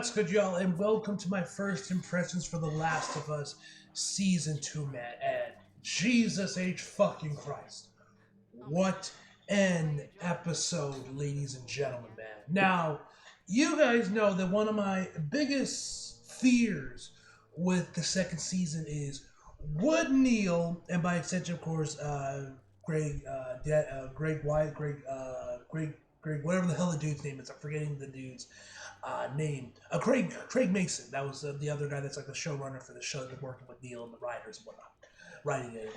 What's good, y'all, and welcome to my first impressions for The Last of Us Season 2, man. And Jesus H. fucking Christ. What an episode, ladies and gentlemen, man. Now, you guys know that one of my biggest fears with the second season is would Neil, and by extension, of course, Greg Wyatt, Greg, whatever the hell the dude's name is, I'm forgetting the dude's name. Craig Mason. That was the other guy that's like the showrunner for the show, that's working with Neil and the writers and whatnot, writing it and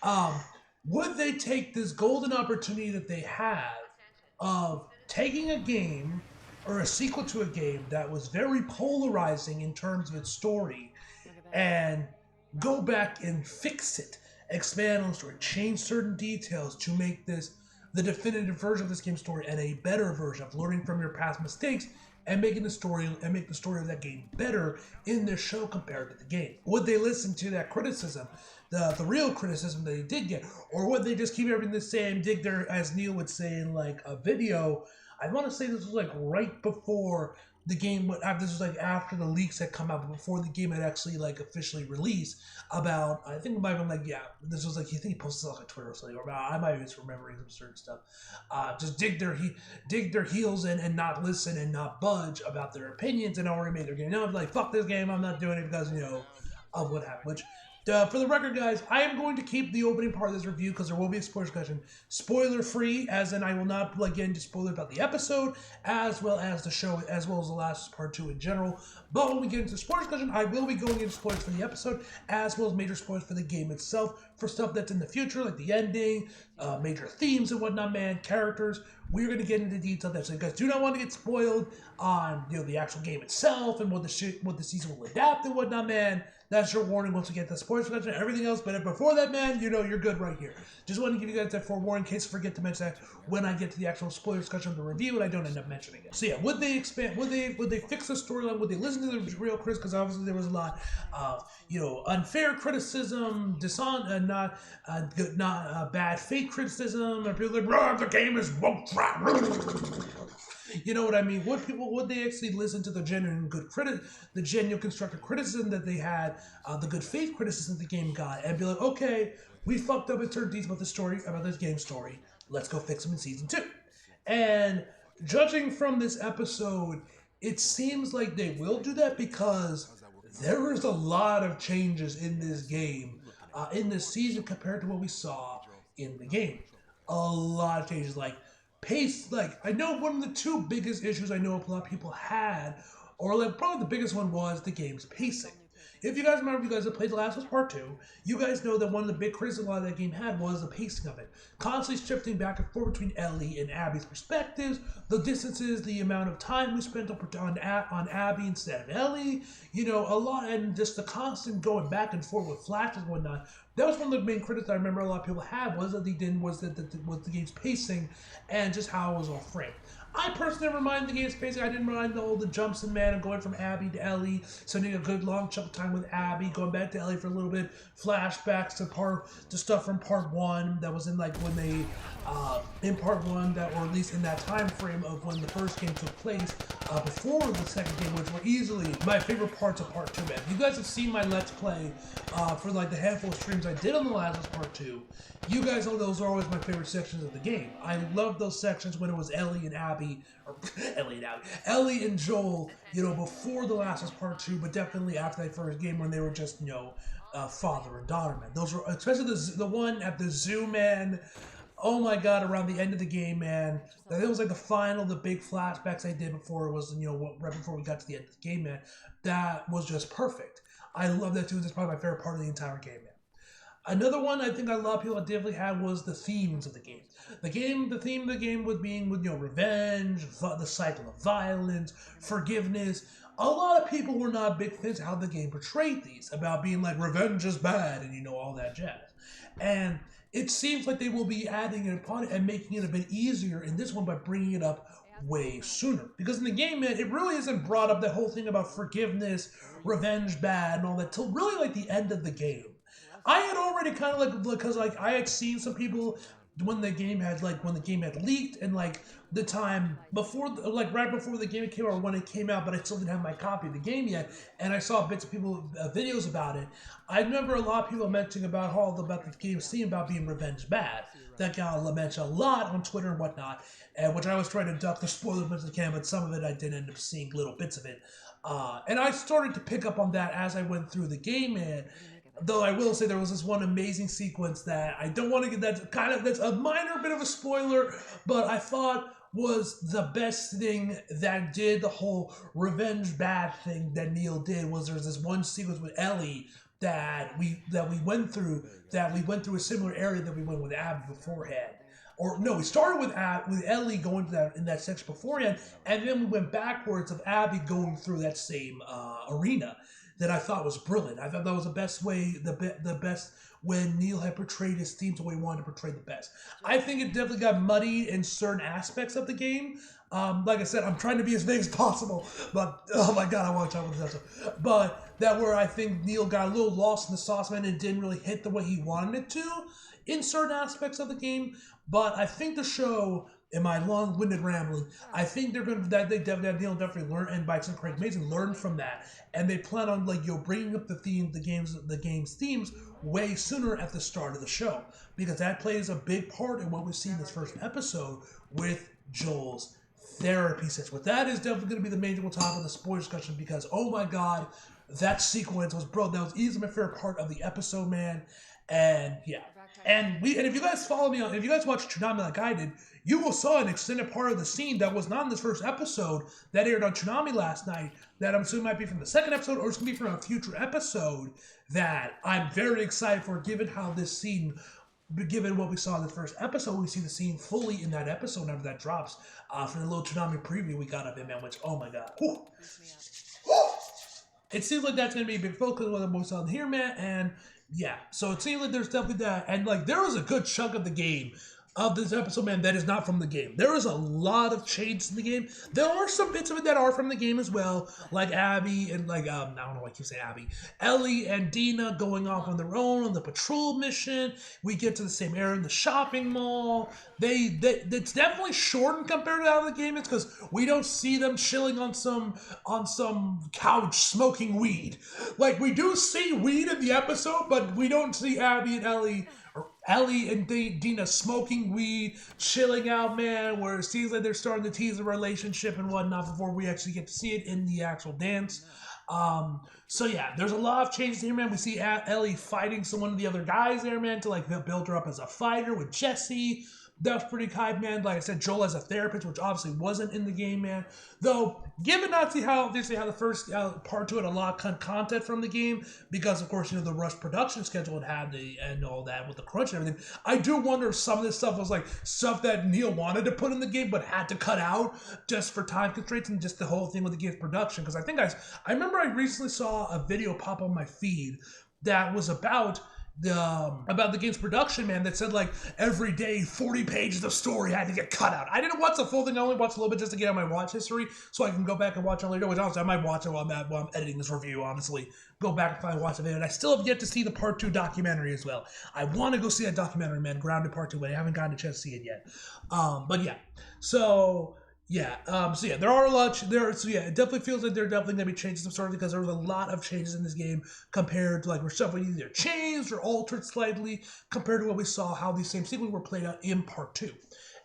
whatnot. Would they take this golden opportunity that they have of taking a game or a sequel to a game that was very polarizing in terms of its story and go back and fix it, expand on the story, change certain details to make this the definitive version of this game's story and a better version of learning from your past mistakes and making the story and make the story of that game better in this show compared to the game? Would they listen to that criticism, the real criticism that they did get, or would they just keep everything the same, dig their, as Neil would say in like a video? I want to say this was like right before the game, this was like after the leaks had come out, but before the game had actually like officially released. About, I think it might have been like, yeah, this was like, you think he posted like on Twitter or something, or I might be misremembering some certain stuff. Just dig their heels in and not listen and not budge about their opinions and already made their game. Now I'm like, fuck this game, I'm not doing it because, you know, of what happened. Which, for the record, guys, I am going to keep the opening part of this review because there will be a spoiler discussion spoiler-free, as in I will not get into spoilers about the episode, as well as the show, as well as the last part 2 in general. But when we get into the spoiler discussion, I will be going into spoilers for the episode, as well as major spoilers for the game itself, for stuff that's in the future, like the ending, major themes and whatnot, man, characters. We're going to get into detail there. So you guys do not want to get spoiled on, you know, the actual game itself and what the season will adapt and whatnot, man. That's your warning once we get the spoilers discussion and everything else. But before that, man, you know you're good right here. Just want to give you guys that forewarning in case I forget to mention that when I get to the actual spoiler discussion of the review and I don't end up mentioning it. So yeah, would they expand? Would they fix the storyline? Would they listen to the real critics? Because obviously there was a lot of, you know, unfair criticism, not bad faith criticism, and people like, the game is woke. You know what I mean? Would they actually listen to the genuine constructive criticism that they had, the good faith criticism the game got, and be like, okay, we fucked up in certain details about the story, about this game story. Let's go fix them in season 2. And judging from this episode, it seems like they will do that because there is a lot of changes in this game, in this season compared to what we saw in the game. A lot of changes, like pace. Like, I know one of the two biggest issues I know a lot of people had, or like probably the biggest one, was the game's pacing. If you guys remember, you guys have played The Last of Us Part 2, you guys know that one of the big criticisms a lot of that game had was the pacing of it. Constantly shifting back and forth between Ellie and Abby's perspectives, the distances, the amount of time we spent on Abby instead of Ellie, you know, a lot, and just the constant going back and forth with flashes and whatnot. That was one of the main criticisms I remember a lot of people had, was that the game's pacing and just how it was all framed. I personally never mind the game's pacing. I didn't mind all the jumps in, man, and going from Abby to Ellie, spending a good long chunk of time with Abby, going back to Ellie for a little bit, flashbacks to stuff from part 1 that was in like when they in part 1, that, or at least in that time frame of when the first game took place, before the second game, which were easily my favorite parts of part 2, man. You guys have seen my Let's Play for like the handful of streams I did on The Last of Us Part 2. You guys know those are always my favorite sections of the game. I love those sections when it was Ellie and Abby, or Ellie and Joel, you know, before The Last of Us Part 2, but definitely after that first game when they were just, you know, father and daughter, man. Those were, especially the one at the zoo, man. Oh my god, around the end of the game, man. It was like the big flashbacks I did before it was, you know, right before we got to the end of the game, man. That was just perfect. I love that too. That's probably my favorite part of the entire game, man. Another one I think a lot of people definitely had was the themes of the game. The theme of the game was being with, you know, revenge, the cycle of violence, forgiveness. A lot of people were not big fans of how the game portrayed these, about being like revenge is bad and, you know, all that jazz. And it seems like they will be adding it upon it and making it a bit easier in this one by bringing it up way sooner. Because in the game, man, it really isn't brought up, the whole thing about forgiveness, revenge bad, and all that, till really like the end of the game. I had already kind of like, because like I had seen some people when the game had leaked, and like the time before, like right before the game came out, or when it came out, but I still didn't have my copy of the game yet, and I saw bits of people videos about it. I remember a lot of people mentioning about the game scene about being revenge bad. That got mentioned a lot on Twitter and whatnot, and which I was trying to duck the spoilers as much as I can, but some of it I did end up seeing little bits of it. And I started to pick up on that as I went through the game, and though I will say there was this one amazing sequence that I don't want to get, that's a minor bit of a spoiler, but I thought was the best thing that did the whole revenge bad thing that Neil did. Was there's this one sequence with Ellie that we went through a similar area that we went with Abby beforehand. Or no, we started with Ellie going to that in that section beforehand, and then we went backwards of Abby going through that same arena. That I thought was brilliant. I thought that was the best way, the best when Neil had portrayed his themes the way he wanted to portray the best. I think it definitely got muddied in certain aspects of the game. Like I said, I'm trying to be as vague as possible, but oh my god, I want to talk about this episode. But that where I think Neil got a little lost in the sauce, man, and didn't really hit the way he wanted it to in certain aspects of the game. But I think the show, in my long-winded rambling, I think Neil definitely learned, and by Craig Mazin learned from that, and they plan on bringing up the game's themes way sooner at the start of the show, because that plays a big part in what we see in this first episode with Joel's therapy session. But that is definitely going to be the major topic of the spoiler discussion, because oh my god, that sequence was that was easily my favorite part of the episode, man. And yeah. And if you guys follow me if you guys watch Toonami like I did, you will saw an extended part of the scene that was not in this first episode that aired on Toonami last night, that I'm assuming might be from the second episode, or it's going to be from a future episode that I'm very excited for, given how this scene, given what we saw in the first episode. We see the scene fully in that episode whenever that drops, for the little Toonami preview we got of it, man, which, oh my god. Whew. It seems like that's going to be a big focus of what we saw here, man, and yeah, so it seems like there's definitely that, and like there was a good chunk of the game of this episode, man, that is not from the game. There is a lot of changes in the game. There are some bits of it that are from the game as well, like Abby and I don't know why I keep saying Abby, Ellie and Dina going off on their own on the patrol mission. We get to the same area in the shopping mall. It's definitely shortened compared to how the game is, because we don't see them chilling on some couch smoking weed. Like, we do see weed in the episode, but we don't see Abby and Ellie and Dina smoking weed, chilling out, man, where it seems like they're starting to tease a relationship and whatnot before we actually get to see it in the actual dance. So yeah, there's a lot of changes here, man. We see Ellie fighting one of the other guys there, man, to build her up as a fighter with Jesse. That's pretty kind, man. Like I said, Joel as a therapist, which obviously wasn't in the game, man. Though, given obviously how the first part 2 had a lot of content from the game, because of course, the rush production schedule had and all that with the crunch and everything, I do wonder if some of this stuff was like stuff that Neil wanted to put in the game but had to cut out just for time constraints, and just the whole thing with the game's production. Because I remember I recently saw a video pop on my feed that was about the game's production, man, that said like every day 40 pages of story had to get cut out. I didn't watch the full thing. I only watched a little bit just to get on my watch history, so I can go back and watch it later. Which honestly, I might watch it while I'm editing this review. Honestly, go back and finally watch the video. And I still have yet to see the part 2 documentary as well. I want to go see that documentary, man, Grounded Part 2, but I haven't gotten a chance to see it yet. But yeah, so. Yeah, there are a lot it definitely feels like there are definitely going to be changes of sort, because there was a lot of changes in this game compared to where stuff was either changed or altered slightly compared to what we saw how these same sequences were played out in part 2.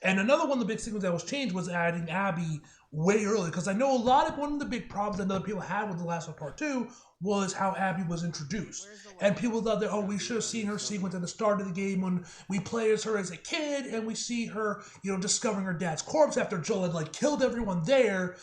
And another one of the big sequences that was changed was adding Abby way early, because I know one of the big problems that other people had with The Last of Us Part 2 was how Abby was introduced. And people thought that, we should have seen her sequence at the start of the game when we play as her as a kid, and we see her, discovering her dad's corpse after Joel had, killed everyone there,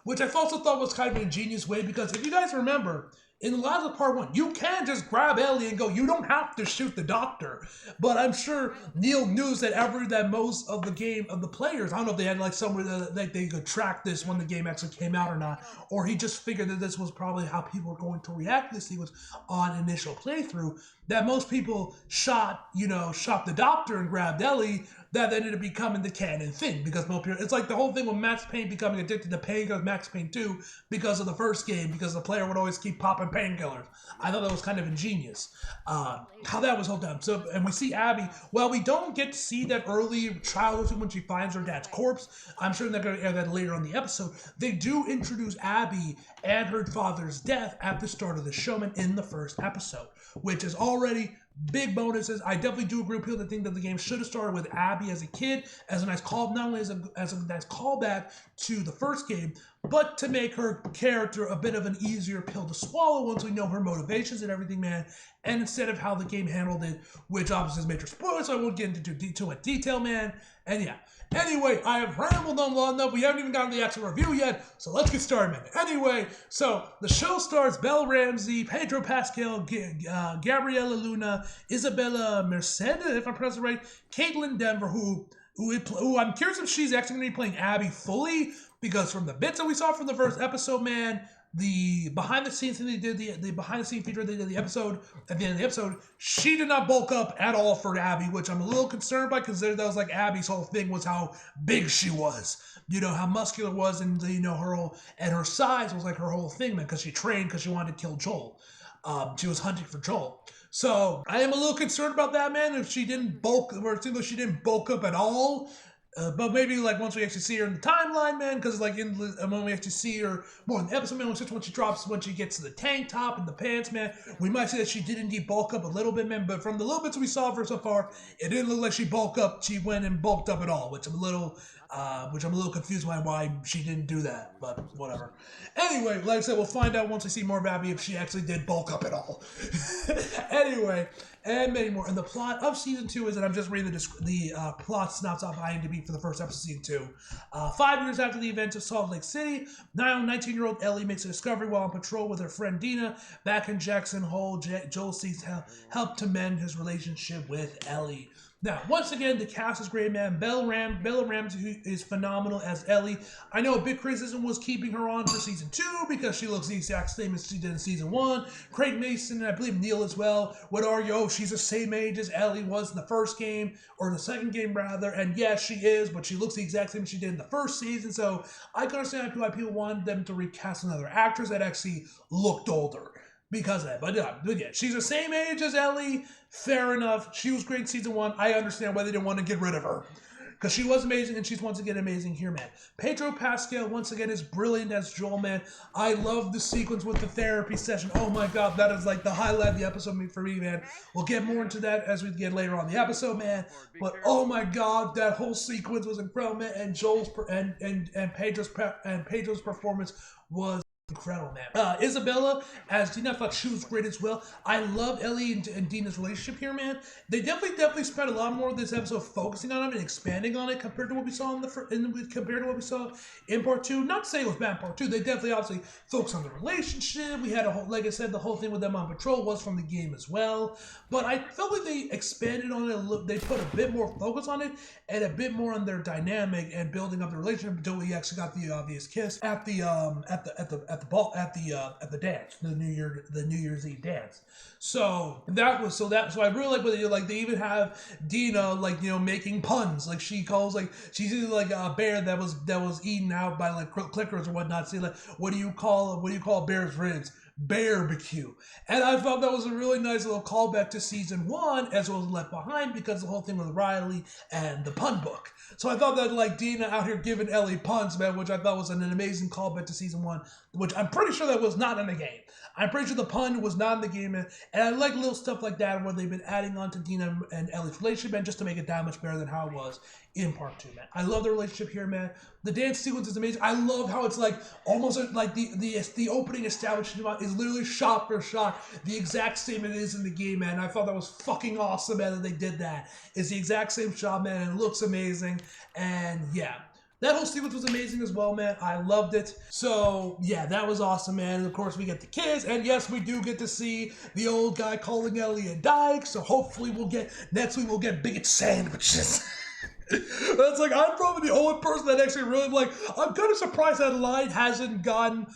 which I also thought was kind of an ingenious way, because if you guys remember, in The Last of Us Part 1, you can just grab Ellie and go. You don't have to shoot the doctor. But I'm sure Neil knew that most of the players, I don't know if they had somewhere that they could track this when the game actually came out or not, or he just figured that this was probably how people were going to react to this sequence on initial playthrough, that most people shot the doctor and grabbed Ellie. That ended up becoming the canon thing, because most people, it's like the whole thing with Max Payne becoming addicted to pain, because Max Payne 2, because of the first game, because the player would always keep popping and painkillers. I thought that was kind of ingenious, how that was held down. So, and we see Abby. Well, we don't get to see that early childhood when she finds her dad's corpse. I'm sure they're going to air that later on the episode. They do introduce Abby and her father's death at the start of the show, man, in the first episode, which is already big bonuses. I definitely do agree with people that think that the game should have started with Abby as a kid, as a nice call, not only as a nice callback to the first game, but to make her character a bit of an easier pill to swallow once we know her motivations and everything, man. And instead of how the game handled it, which obviously is major spoilers, so I won't get into too much detail, man. And yeah. Anyway, I have rambled on long enough. We haven't even gotten the actual review yet, so let's get started, man. Anyway, so the show stars Belle Ramsey, Pedro Pascal, Gabriela Luna, Isabella Merced, if I'm pronouncing it right, Caitlin Denver, who I'm curious if she's actually going to be playing Abby fully, because from the bits that we saw from the first episode, man, the behind the scenes thing they did, the behind the scene feature they did the episode at the end of the episode, she did not bulk up at all for Abby, which I'm a little concerned by, because that was like Abby's whole thing was how big she was, you know, how muscular was, and you know her whole, and her size was like her whole thing, man, because she trained because she wanted to kill Joel. She was hunting for Joel. So I am a little concerned about that, man. If she didn't bulk, or it seems like she didn't bulk up at all. But maybe like once we actually see her in the timeline, man, because like when we actually see her more in the episode, man, when she gets to the tank top and the pants, man, we might see that she did indeed bulk up a little bit, man. But from the little bits we saw of her so far, it didn't look like she bulked up. She went and bulked up at all, which I'm a little confused by why she didn't do that. But whatever. Anyway, like I said, we'll find out once we see more of Abby if she actually did bulk up at all. Anyway. And many more. And the plot of season 2 is that I'm just reading the plot synopsis off IMDb for the first episode of season 2. 5 years after the events of Salt Lake City, now 19-year-old Ellie makes a discovery while on patrol with her friend Dina. Back in Jackson Hole, Joel seeks help to mend his relationship with Ellie. Now, once again, the cast is great, man. Belle Ramsey is phenomenal as Ellie. I know a big criticism was keeping her on for season 2 because she looks the exact same as she did in season 1. Craig Mason and I believe Neil as well would argue, oh, she's the same age as Ellie was in the first game, or the second game rather. And yes, she is, but she looks the exact same as she did in the first season. So I can understand why people wanted them to recast another actress that actually looked older because of that. But yeah, she's the same age as Ellie. Fair enough. She was great in season 1. I understand why they didn't want to get rid of her, because she was amazing, and she's once again amazing here, man. Pedro Pascal, once again, is brilliant as Joel, man. I love the sequence with the therapy session. Oh my god, that is like the highlight of the episode for me, man. We'll get more into that as we get later on in the episode, man. But oh my god, that whole sequence was incredible, man. And Joel's and Pedro's performance was incredible, man. Isabella as Dina, I thought she was great as well. I love Ellie and Dina's relationship here, man. They definitely spent a lot more of this episode focusing on it and expanding on it compared to what we saw in part 2. Not to say it was bad in part 2. They definitely obviously focused on the relationship. We had a whole, like I said, the whole thing with them on patrol was from the game as well. But I felt like they expanded on it. They put a bit more focus on it and a bit more on their dynamic and building up the relationship until we actually got the obvious kiss at the dance, the New Year's Eve dance. So I really like what they even have Dina making puns, like she calls she's either like a bear that was eaten out by like clickers or whatnot. See, like what do you call bear's ribs? Barbecue. And I thought that was a really nice little callback to season 1 as well as Left Behind, because the whole thing with Riley and the pun book. So I thought that like Dina out here giving Ellie puns, man, which I thought was an amazing callback to season 1, which I'm pretty sure that was not in the game. I'm pretty sure the pun was not in the game, and I like little stuff like that where they've been adding on to Dina and Ellie's relationship, man, just to make it that much better than how it was in part 2, man. I love the relationship here, man. The dance sequence is amazing. I love how it's like almost like the opening establishment is literally shot for shot the exact same it is in the game, man. I thought that was fucking awesome, man, that they did that. It's the exact same shot, man, and it looks amazing. And yeah, that whole sequence was amazing as well, man. I loved it. So, yeah, that was awesome, man. And, of course, we get the kids. And, yes, we do get to see the old guy calling Ellie a dyke. So, hopefully, next week we'll get bigot sandwiches. That's like, I'm probably the only person that actually really, I'm kind of surprised that line hasn't gotten,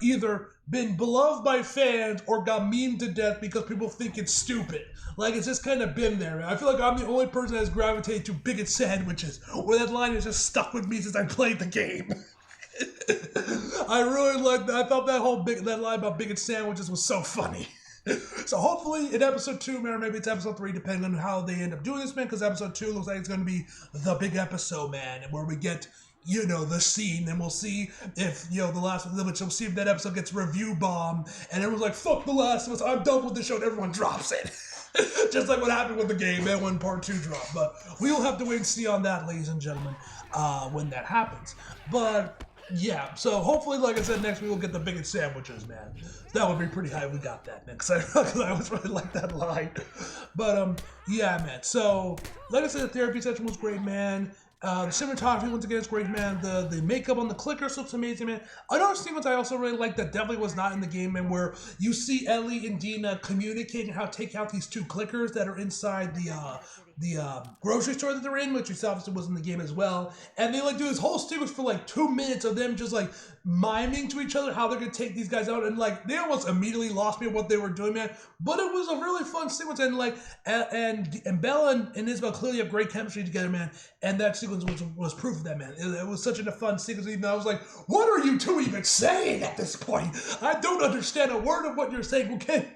either been beloved by fans or got memed to death because people think it's stupid. It's just kind of been there. I feel like I'm the only person that has gravitated to bigot sandwiches, where that line has just stuck with me since I played the game. I really liked that. I thought that line about bacon sandwiches was so funny. So hopefully in episode 2, man, or maybe it's episode 3, depending on how they end up doing this, man, because episode 2 looks like it's going to be the big episode, man, and where we get, the scene, and we'll see if, we'll see if that episode gets review bomb, and everyone's like, fuck The Last of Us, I'm done with the show, and everyone drops it. Just like what happened with the game, man, when part 2 dropped. But we will have to wait and see on that, ladies and gentlemen, when that happens. But yeah, so hopefully, like I said, next week we'll get the bacon sandwiches, man. That would be pretty high if we got that, man, because I always really like that line. But, yeah, man. So, like I said, the therapy session was great, man. The cinematography, once again, is great, man. The makeup on the clickers looks amazing, man. Another sequence I also really like that definitely was not in the game, man, where you see Ellie and Dina communicating how to take out these 2 clickers that are inside the grocery store that they're in, which obviously was in the game as well. And they do this whole sequence for 2 minutes of them just miming to each other how they're gonna take these guys out, and they almost immediately lost me at what they were doing, man. But it was a really fun sequence, and and Bella and Isabel clearly have great chemistry together, man. And that sequence was proof of that, man. It was such a fun sequence. Even I was like, what are you 2 even saying at this point? I don't understand a word of what you're saying. Okay,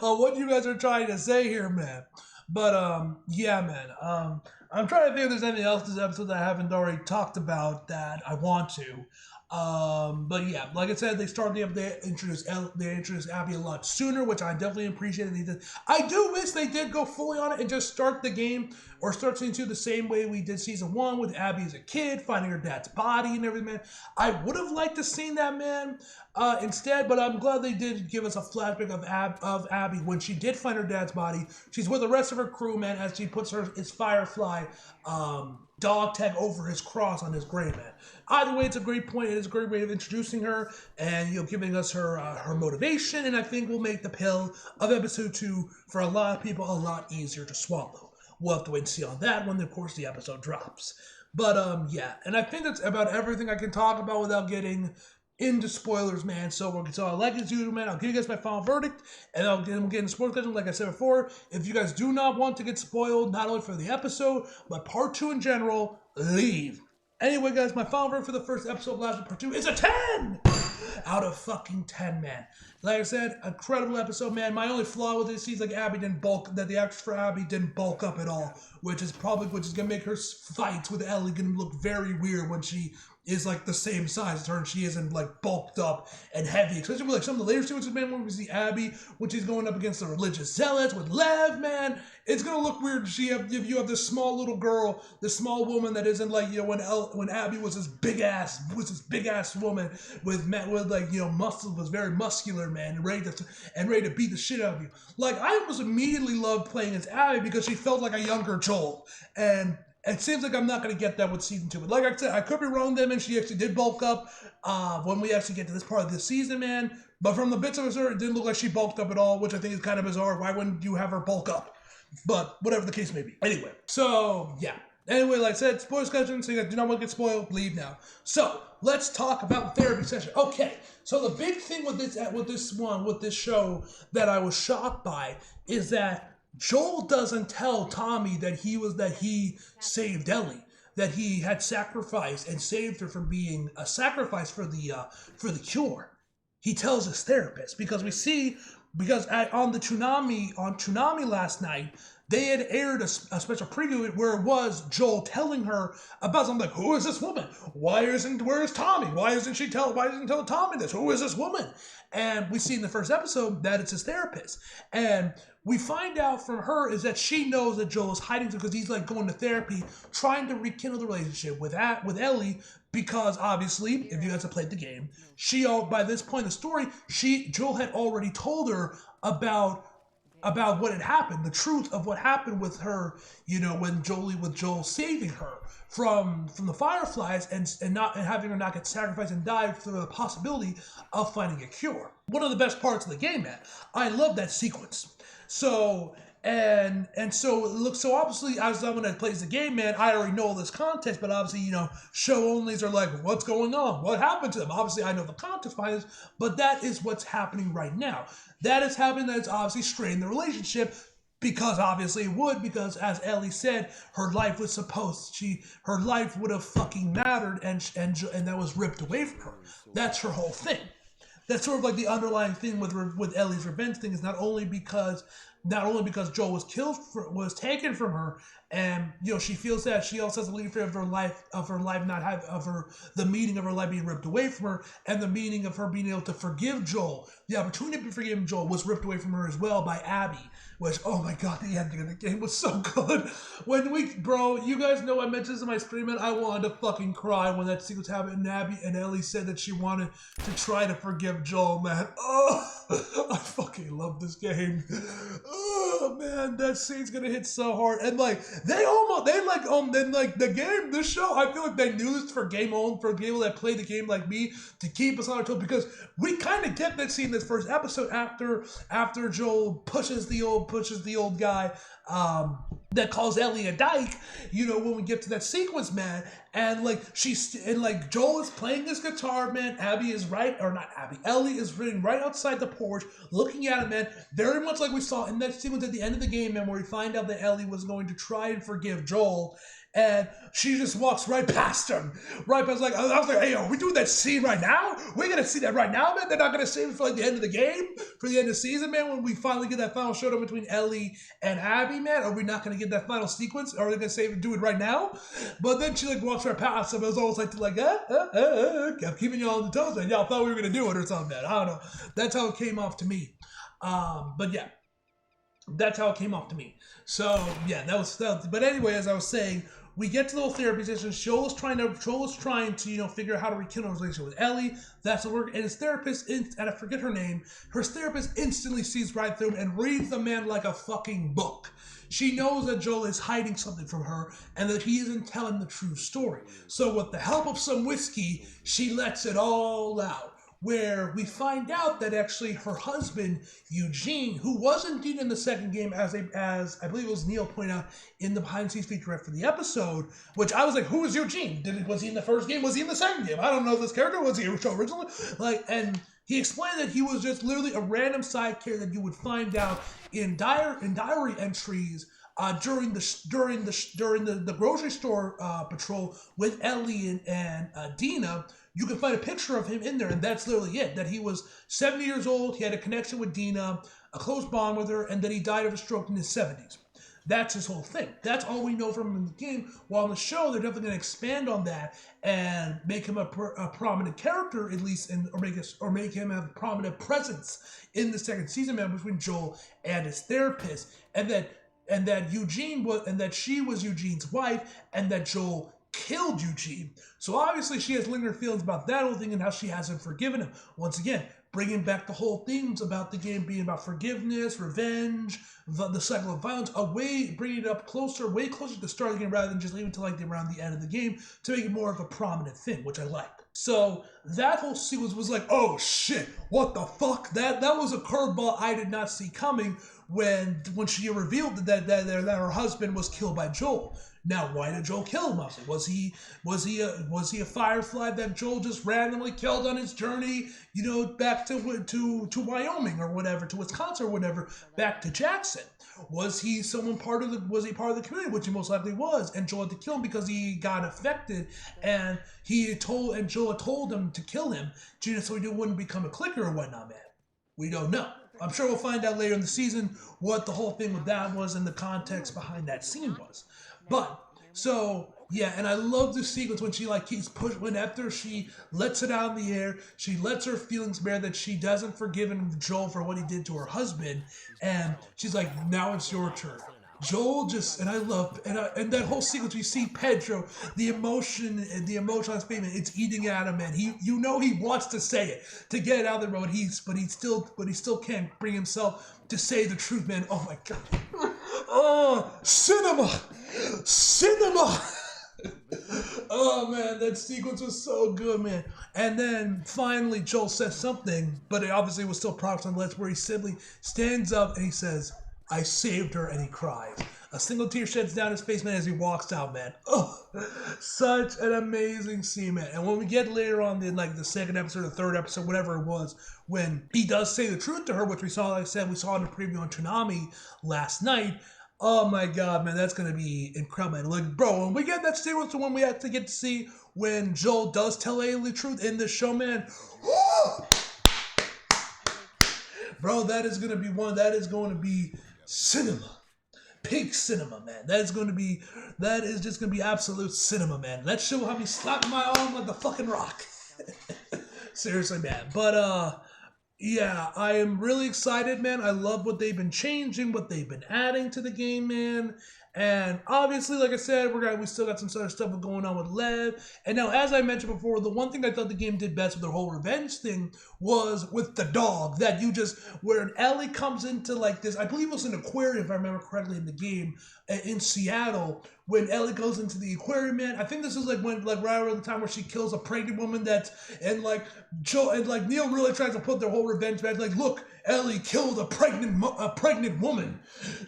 what you guys are trying to say here, man. But yeah, man. I'm trying to think if there's anything else this episode that I haven't already talked about that I want to. But yeah, like I said, they introduced Abby a lot sooner, which I definitely appreciated. I do wish they did go fully on it and just start the game or start season 2 the same way we did season 1 with Abby as a kid finding her dad's body and everything, man. I would have liked to seen that, man, instead, but I'm glad they did give us a flashback of Abby when she did find her dad's body. She's with the rest of her crew, man, as she puts his Firefly dog tag over his cross on his grave, man. Either way, it's a great point. It is a great way of introducing her and giving us her motivation, and I think will make the pill of episode 2 for a lot of people a lot easier to swallow. We'll have to wait and see on that when, of course, the episode drops. But yeah, and I think that's about everything I can talk about without getting into spoilers, man. So I like as usual, man. I'll give you guys my final verdict, and we'll get into spoiler discussion. Like I said before, if you guys do not want to get spoiled, not only for the episode, but part 2 in general, leave. Anyway, guys, my final verdict for the first episode of Last of Us Part 2 is a 10 out of fucking 10, man. Like I said, incredible episode, man. My only flaw with this is the actress for Abby didn't bulk up at all, which is gonna make her fights with Ellie gonna look very weird when she is the same size as her and she isn't bulked up and heavy, especially with some of the later sequences, man, when we see Abby when she's going up against the religious zealots with Lev, man. It's gonna look weird if you have this small little girl, this small woman that isn't when Abby was this big ass woman with muscles, was very muscular, man, and ready to beat the shit out of you. I almost immediately loved playing as Abby because she felt like a younger Joel, and it seems like I'm not going to get that with season 2. But like I said, I could be wrong then, and she actually did bulk up when we actually get to this part of the season, man. But from the bits of her, it didn't look like she bulked up at all, which I think is kind of bizarre. Why wouldn't you have her bulk up? But whatever the case may be. Anyway, so yeah. Anyway, like I said, spoiler discussion, so you guys do not want to get spoiled, leave now. So, let's talk about the therapy session. Okay, so the big thing with this show that I was shocked by is that Joel doesn't tell Tommy that he saved Ellie, that he had sacrificed and saved her from being a sacrifice for the cure. He tells his therapist because on Toonami last night, they had aired a special preview where it was Joel telling her about something who is this woman? Where is Tommy? Why isn't telling Tommy this? Who is this woman? And we see in the first episode that it's his therapist. And we find out from her is that she knows that Joel is hiding because he's going to therapy, trying to rekindle the relationship with Ellie, because obviously, if you guys have played the game, by this point in the story, Joel had already told her about what had happened, the truth of what happened with her, with Joel saving her from the Fireflies and having her not get sacrificed and die for the possibility of finding a cure. One of the best parts of the game, man. I love that sequence. So obviously as someone that plays the game, man, I already know all this context, but obviously, show onlys are like, what's going on? What happened to them? Obviously I know the context behind this, but that is what's happening right now. That is happening, that is obviously straining the relationship because obviously it would, because as Ellie said, her life was her life would have fucking mattered, and that was ripped away from her. That's her whole thing. That's sort of like the underlying thing with Ellie's revenge thing, is not only because Joel was taken from her, and she feels that she also has a leave of her life the meaning of her life being ripped away from her, and the meaning of her being able to forgive Joel. The opportunity to forgive Joel was ripped away from her as well by Abby. Which, oh my god, the ending of the game was so good. Bro, you guys know I mentioned this in my stream, man. I wanted to fucking cry when that sequence happened, and Abby and Ellie said that she wanted to try to forgive Joel, man. Oh, I fucking love this game. Oh man, that scene's gonna hit so hard. And this show, I feel like they knew this for people that play the game like me, to keep us on our toes, because we kind of get that scene in this first episode after Joel pushes the old guy that calls Ellie a dyke, when we get to that sequence, man, and Joel is playing this guitar, man. Ellie is sitting right outside the porch, looking at him, man, very much like we saw in that sequence at the end of the game, man, where we find out that Ellie was going to try and forgive Joel, and she just walks right past him. I was like, hey, are we doing that scene right now? We're going to see that right now, man? They're not going to save it for the end of the game? For the end of the season, man? When we finally get that final showdown between Ellie and Abby, man? Are we not going to get that final sequence? Are they going to do it right now? But then she walks right past him. It was almost kept keeping y'all on the toes, man. Y'all thought we were going to do it or something, man. I don't know. That's how it came off to me. But yeah. That's how it came off to me. So, yeah, that was stuff. But anyway, as I was saying, we get to the little therapy session. Joel is trying to figure out how to rekindle his relationship with Ellie. That's the work. And his therapist, and I forget her name, her therapist instantly sees right through him and reads the man like a fucking book. She knows that Joel is hiding something from her and that he isn't telling the true story. So with the help of some whiskey, she lets it all out. Where we find out that actually her husband, Eugene, who was indeed in the second game, as I believe it was Neil pointed out in the behind-the-scenes featurette for the episode, which I was like, who is Eugene? Was he in the first game? Was he in the second game? I don't know this character. Was he in the show originally? And he explained that he was just literally a random side character that you would find out in diary entries during the grocery store patrol with Ellie and Dina. You can find a picture of him in there, and that's literally it. That he was 70 years old, he had a connection with Dina, a close bond with her, and that he died of a stroke in his 70s. That's his whole thing. That's all we know from him in the game. While in the show, they're definitely going to expand on that and make him a prominent character, at least, or make him have a prominent presence in the second season, man, between Joel and his therapist, and that she was Eugene's wife, and that Joel killed Eugene. So obviously she has lingering feelings about that whole thing and how she hasn't forgiven him. Once again, bringing back the whole themes about the game being about forgiveness, revenge, the cycle of violence, bringing it up way closer to the start of the game rather than just leaving it to around the end of the game to make it more of a prominent thing, which I like. So that whole sequence was like, oh shit, what the fuck? That was a curveball I did not see coming when she revealed that her husband was killed by Joel. Now, why did Joel kill him? Was he a firefly that Joel just randomly killed on his journey, back to Wyoming or whatever, to Wisconsin or whatever, back to Jackson? Was he part of the community, which he most likely was, and Joel had to kill him because he got affected, and Joel had told him to kill him, so he wouldn't become a clicker or whatnot, man. We don't know. I'm sure we'll find out later in the season what the whole thing with that was and the context behind that scene was. But, so, yeah, and I love this sequence when she keeps pushing, when after she lets it out in the air, she lets her feelings bare that she doesn't forgive Joel for what he did to her husband, and she's like, now it's your turn. Joel and that whole sequence, we see Pedro, the emotion on his face, it's eating at him, and he wants to say it, to get it out of the road, but he still can't bring himself to say the truth, man. Oh my god. Oh, cinema! Oh man, that sequence was so good, man. And then finally Joel says something, but it obviously was still props on Let's, where he simply stands up and he says, I saved her, and he cries. A single tear sheds down his face, man, as he walks out, man. Oh, such an amazing scene, man. And when we get later on in like the second episode or third episode, whatever it was, when he does say the truth to her, which we saw, like I said, we saw in the preview on Toonami last night. Oh my god, man, that's gonna be incredible. Man. Like, bro, when we get that sequence, the one we have to get to see when Joel does tell Ellie the truth in this show, man. Bro, that is going to be cinema. Peak cinema, man. That is just going to be absolute cinema, man. That show will have me slapping my arm like the fucking Rock. Seriously, man. But, yeah, I am really excited, man. I love what they've been changing, what they've been adding to the game, man. And obviously, like I said, we still got some sort of stuff going on with Lev. And now, as I mentioned before, the one thing I thought the game did best with their whole revenge thing was with the dog. That where Ellie comes into like this, I believe it was an aquarium, if I remember correctly, in the game in Seattle. When Ellie goes into the aquarium, man, I think this is like right around the time where she kills a pregnant woman and Neil really tries to put their whole revenge back. Like, look, Ellie killed a pregnant woman.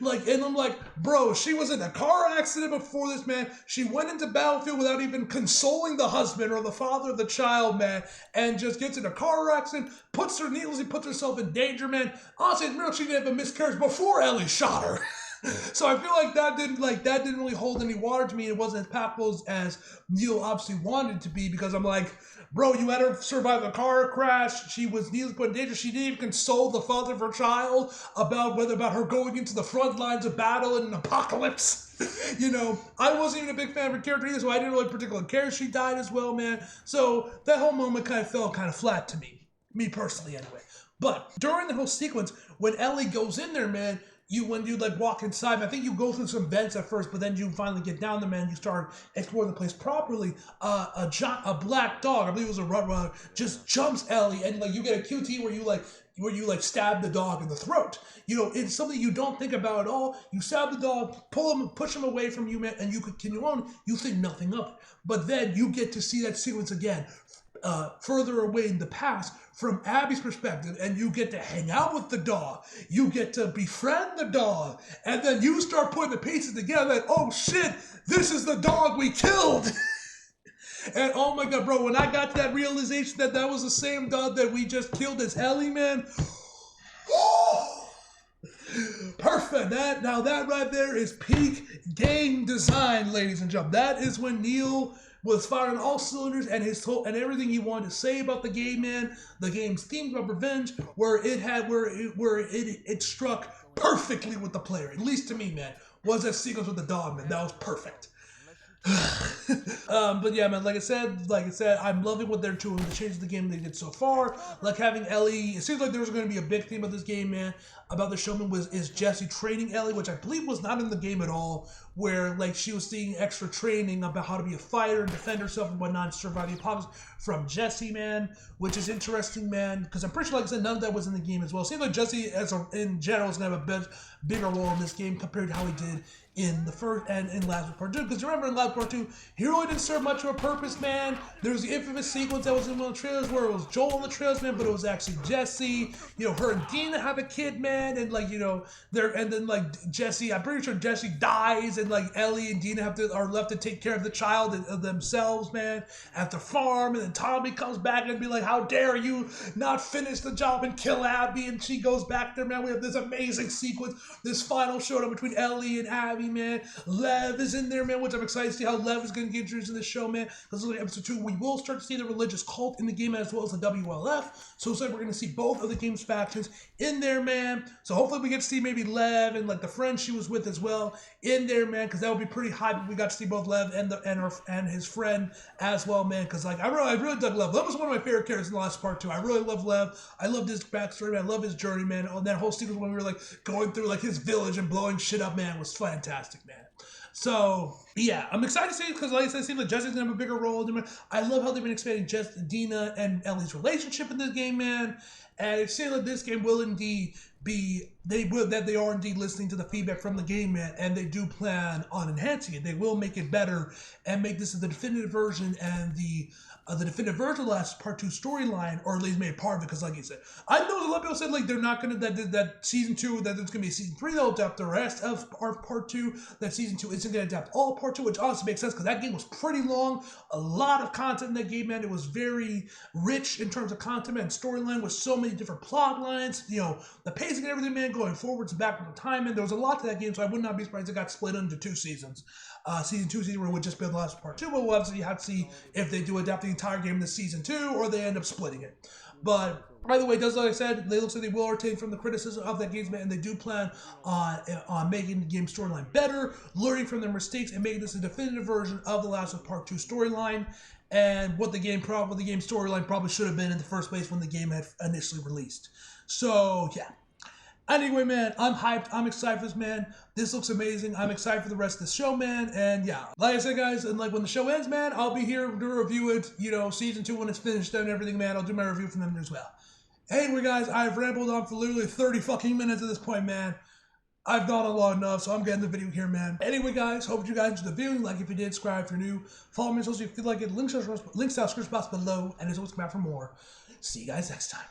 Like, and I'm like, bro, she was in a car accident before this, man. She went into Battlefield without even consoling the husband or the father of the child, man, and just gets in a car accident, needlessly puts herself in danger, man. Honestly, she didn't have a miscarriage before Ellie shot her. So I feel like that didn't really hold any water to me. It wasn't as palpable as Neil obviously wanted it to be, because I'm like, bro, you had her survive a car crash. She was needlessly put in danger. She didn't even console the father of her child about her going into the front lines of battle in an apocalypse. You know, I wasn't even a big fan of her character either, so I didn't really particularly care she died as well, man. So that whole moment kind of fell kind of flat to me personally anyway. But during the whole sequence, when Ellie goes in there, man, when you like walk inside, I think you go through some vents at first, but then you finally get down there, man. You start exploring the place properly. A black dog, I believe it was a Rottweiler, just jumps Ellie, and like you get a QT where you stab the dog in the throat. You know, it's something you don't think about at all. You stab the dog, push him away from you, man, and you continue on. You think nothing of it, but then you get to see that sequence again, further away in the past from Abby's perspective, and you get to hang out with the dog. You get to befriend the dog, and then you start putting the pieces together like, oh shit, this is the dog we killed. And oh my god, bro, when I got to that realization that was the same dog that we just killed as Ellie, man. Perfect. That right there is peak game design, ladies and gentlemen. That is when Neil was firing all cylinders, and everything he wanted to say about the game, man. The game's theme about revenge, where it struck perfectly with the player. At least to me, man, was that sequence with the dog, man. That was perfect. But yeah, man, like I said, I'm loving what they're doing, the changes of the game they did so far. Like having Ellie, it seems like there's going to be a big theme of this game, man, about the showman is Jesse training Ellie, which I believe was not in the game at all, where like she was seeing extra training about how to be a fighter and defend herself and whatnot and survive the apocalypse from Jesse, man, which is interesting, man, because I'm pretty sure, like I said, none of that was in the game as well. It seems like Jesse in general is going to have a bigger role in this game compared to how he did in the first and in Last Part 2, because remember in Last Part 2, he really didn't serve much of a purpose, man. There was the infamous sequence that was in one of the trailers where it was Joel in the trailers, man, but it was actually Jesse. You know, her and Dina have a kid, man, and like, you know, and then like Jesse, I'm pretty sure Jesse dies, and like Ellie and Dina are left to take care of the child of themselves, man, at the farm, and then Tommy comes back and be like, how dare you not finish the job and kill Abby, and she goes back there, man. We have this amazing sequence, this final showdown between Ellie and Abby, man. Lev is in there, man, which I'm excited to see how Lev is going to get introduced in this show, man. Because like episode 2, we will start to see the religious cult in the game as well as the WLF. So it's like we're going to see both of the game's factions in there, man. So hopefully we get to see maybe Lev and like the friend she was with as well in there, man, because that would be pretty hype if we got to see both Lev and his friend as well, man. Because like I really dug Lev. Lev was one of my favorite characters in the Last Part 2. I really love Lev. I loved his backstory, man. I love his journey, man. On that whole sequence when we were like going through like his village and blowing shit up, man, was fantastic, man. So, yeah, I'm excited to see it because, like I said, it seems like Jesse's going to have a bigger role. I love how they've been expanding Dina and Ellie's relationship in this game, man. And it seems like this game will indeed be, they are indeed listening to the feedback from the game, man, and they do plan on enhancing it. They will make it better and make this the definitive version, and the definitive version of the Last Part 2 storyline, or at least made part of it, because like you said, I know a lot of people said like they're not gonna, that season 2, that there's gonna be a season 3 that'll adapt the rest of part 2, that season 2 isn't gonna adapt all part 2, which honestly makes sense because that game was pretty long, a lot of content in that game, man. It was very rich in terms of content and storyline with so many different plot lines, you know, the pacing and everything, man, going forwards and backwards in time, and there was a lot to that game, so I would not be surprised it got split into 2 seasons. Season 2, season 1 would just be the last part 2, but we'll obviously have to see if they do adapt the entire game to season 2 or they end up splitting it. But by the way, it does, like I said, they look like they will retain from the criticism of that game, and they do plan on making the game storyline better, learning from their mistakes, and making this a definitive version of the Last of Us Part 2 storyline, and what the game storyline probably should have been in the first place when the game had initially released. So yeah. Anyway, man, I'm hyped. I'm excited for this, man. This looks amazing. I'm excited for the rest of the show, man. And yeah, like I said, guys, and like when the show ends, man, I'll be here to review it, you know, season 2 when it's finished and everything, man. I'll do my review from them as well. Anyway, guys, I've rambled on for literally 30 fucking minutes at this point, man. I've gone on long enough, so I'm getting the video here, man. Anyway, guys, hope you guys enjoyed the video. Like if you did, subscribe if you're new. Follow me on social if you feel like it. Links down the description box below. And as always, come back for more. See you guys next time.